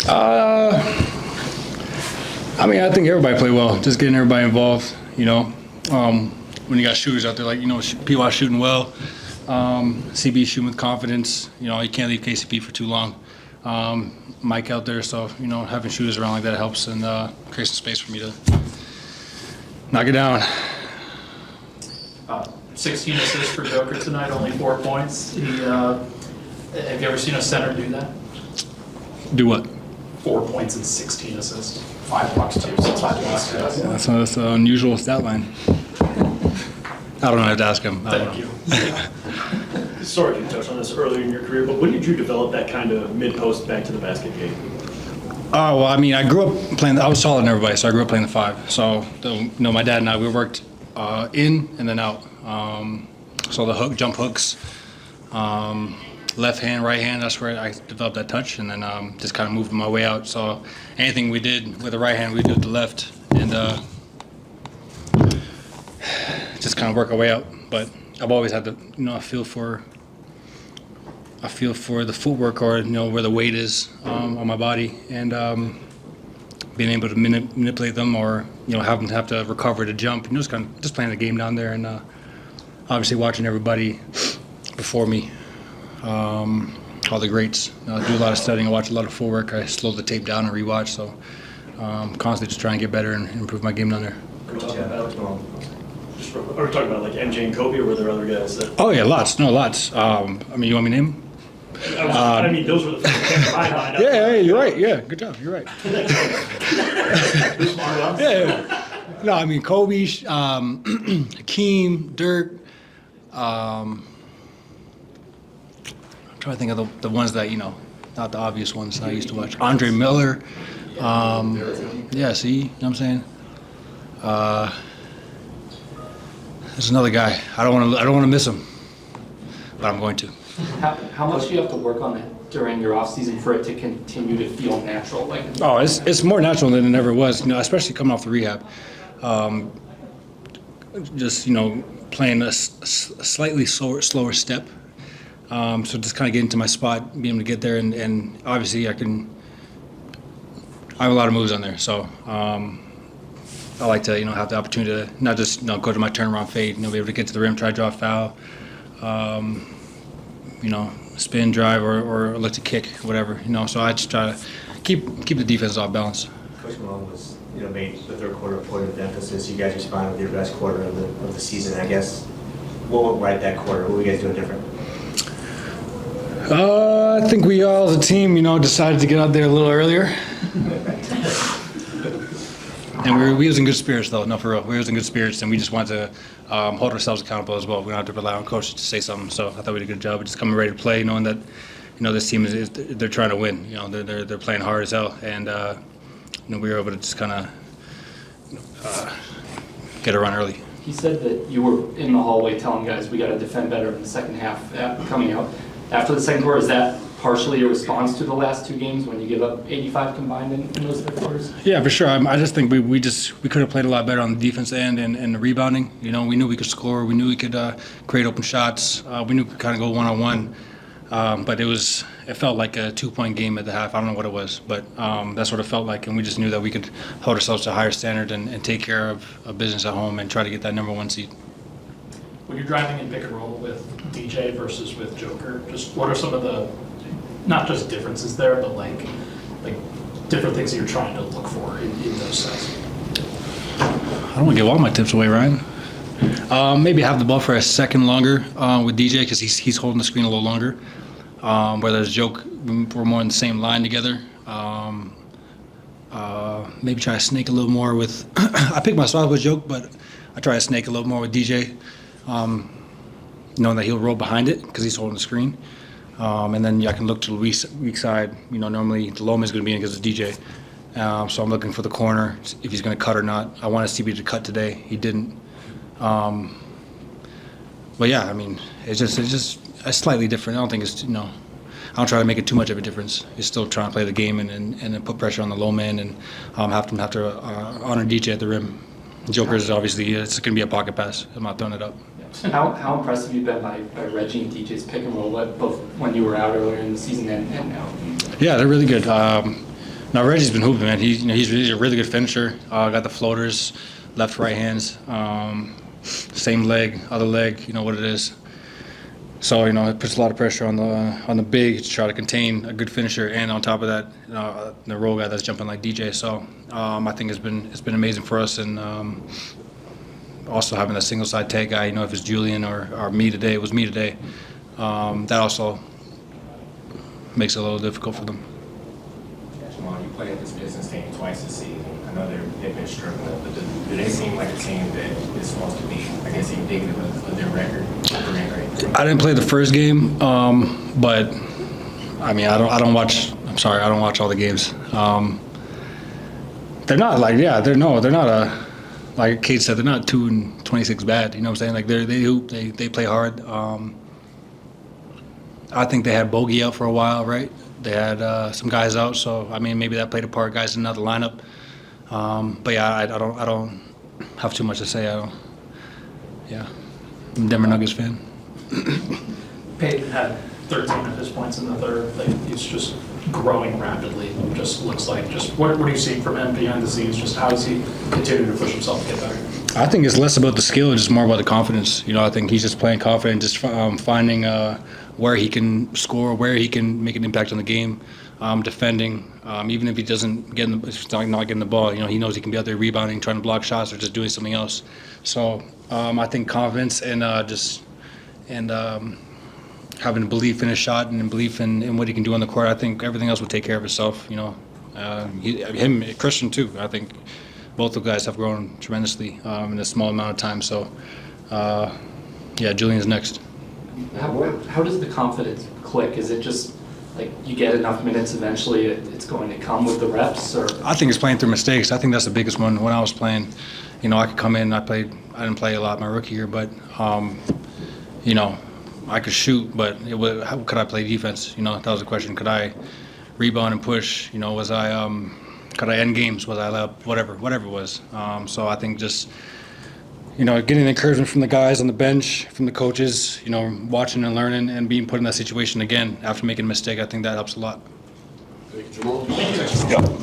I mean, I think everybody played well. Just getting everybody involved, you know. When you got shooters out there, like, you know, PY shooting well, CB shooting with confidence. You know, you can't leave KCP for too long. Mike out there, so, you know, having shooters around like that helps and creates some space for me to knock it down. 16 assists for Joker tonight, only 4 points. Have you ever seen a center do that? Do what? 4 points and 16 assists. 5 blocks too. So 5 blocks. Yeah, that's an unusual stat line. I don't know. I have to ask him. Thank you. Sorry you touched on this earlier in your career, but when did you develop that kind of mid-post back to the basket game? Well, I mean, I grew up playing. I was taller than everybody, so I grew up playing the 5. So, you know, my dad and I, we worked in and then out. So the jump hooks, left hand, right hand, that's where I developed that touch, and then just kind of moved my way out. So anything we did with the right hand, we did with the left, and just kind of work our way out. But I've always had to, you know, I feel for the footwork, or, you know, where the weight is on my body, and being able to manipulate them, or, you know, have to recover to jump. You know, just playing the game down there, and obviously watching everybody before me, all the greats. I do a lot of studying. I watch a lot of footwork. I slow the tape down and rewatch. So constantly just trying to get better and improve my game down there. Are we talking about like MJ and Kobe, or were there other guys that? Oh yeah, lots. No, lots. I mean, you want me to name them? I mean, those were the first things in my mind. Yeah, you're right. Yeah, good job. You're right. Yeah. No, I mean, Kobe, Hakeem, Dirk. I'm trying to think of the ones that, you know, not the obvious ones I used to watch. Andre Miller. Yeah, see, you know what I'm saying? There's another guy. I don't want to miss him, but I'm going to. How much do you have to work on that during your off season for it to continue to feel natural? Oh, it's more natural than it ever was. You know, especially coming off the rehab. Just, you know, playing a slightly slower step. So just kind of get into my spot, being able to get there, and obviously I have a lot of moves on there. So I like to, you know, have the opportunity to not just, you know, go to my turnaround fade, you know, be able to get to the rim, try to draw a foul, you know, spin, drive, or look to kick, whatever, you know. So I just try to keep the defense off balance. Coach Malone was, you know, made the third quarter a point of emphasis. You guys responded with your best quarter of the season, I guess. What went right that quarter? What were you guys doing different? I think we all, as a team, you know, decided to get out there a little earlier. And we was in good spirits, though. No, for real. We was in good spirits, and we just wanted to hold ourselves accountable as well. We don't have to rely on coaches to say something. So I thought we did a good job of just coming ready to play, knowing that, you know, this team they're trying to win. You know, they're playing hard as hell, and you know, we were able to just kind of get a run early. He said that you were in the hallway telling guys we got to defend better in the second half coming out. After the second quarter, is that partially a response to the last 2 games when you give up 85 combined in those third quarters? Yeah, for sure. I just think we could have played a lot better on the defense end and the rebounding. You know, we knew we could score. We knew we could create open shots. We knew we could kind of go one-on-one. But it felt like a 2-point game at the half. I don't know what it was, but that's what it felt like. And we just knew that we could hold ourselves to a higher standard and take care of business at home and try to get that number 1 seed. When you're driving in pick and roll with DJ versus with Joker, just what are some of the, not just differences there, but like different things that you're trying to look for in those sets? I don't want to give all my tips away, Ryan. Maybe have the ball for a second longer with DJ, because he's holding the screen a little longer. Where there's Joke, we're more in the same line together. Maybe try to snake a little more with. I pick my spot with Joke, but I try to snake a little more with DJ, knowing that he'll roll behind it because he's holding the screen. And then I can look to the weak side. You know, normally the Loma is going to be in because it's DJ. So I'm looking for the corner, if he's going to cut or not. I wanted CB to cut today. He didn't. But yeah, I mean, it's just slightly different. I don't think it's, you know, I don't try to make it too much of a difference. He's still trying to play the game and then put pressure on the low man and have to honor DJ at the rim. Joker is obviously, it's going to be a pocket pass. I'm not throwing it up. How impressed have you been by Reggie and DJ's pick and roll, both when you were out earlier in the season and now? Yeah, they're really good. Now Reggie's been hooping, man. He's a really good finisher. Got the floaters, left, right hands, same leg, other leg. You know what it is. So it puts a lot of pressure on the big to try to contain a good finisher, and on top of that, the roll guy that's jumping like DJ. So I think it's been amazing for us, and also having a single side tag guy. If it's Julian or me today, it was me today. That also makes it a little difficult for them. Jamal, you played this business team twice this season. I know they've been struggling, but do they seem like a team that is supposed to be, I guess, indicative of their record? I didn't play the first game, but I mean, I don't watch. I'm sorry, I don't watch all the games. They're not like they're not a, like Kate said, they're not 2-26 bad. You know what I'm saying? Like they hoop, they play hard. I think they had Bogey out for a while, right? They had some guys out, so I mean maybe that played a part. Guys in another lineup, but yeah, I don't have too much to say. I'm a Denver Nuggets fan. Peyton had 13 of his points in the third. He's just growing rapidly. Just looks like. Just what are you seeing from him behind the scenes? Just how does he continue to push himself to get better? I think it's less about the skill, just more about the confidence. I think he's just playing confident, just finding where he can score, where he can make an impact on the game, defending. Even if he doesn't get if he's not getting the ball, he knows he can be out there rebounding, trying to block shots, or just doing something else. So I think confidence and having a belief in his shot and belief in what he can do on the court. I think everything else will take care of itself. Him, Christian too. I think both the guys have grown tremendously in a small amount of time. So, Julian's next. How does the confidence click? Is it just like you get enough minutes eventually it's going to come with the reps? Or I think it's playing through mistakes. I think that's the biggest one. When I was playing, I could come in. I didn't play a lot my rookie year, but I could shoot, but how could I play defense? That was the question. Could I rebound and push? Was I could I end games? Was I allowed whatever it was? So I think just getting the encouragement from the guys on the bench, from the coaches, watching and learning and being put in that situation again after making a mistake, I think that helps a lot. Thank you, Jamal.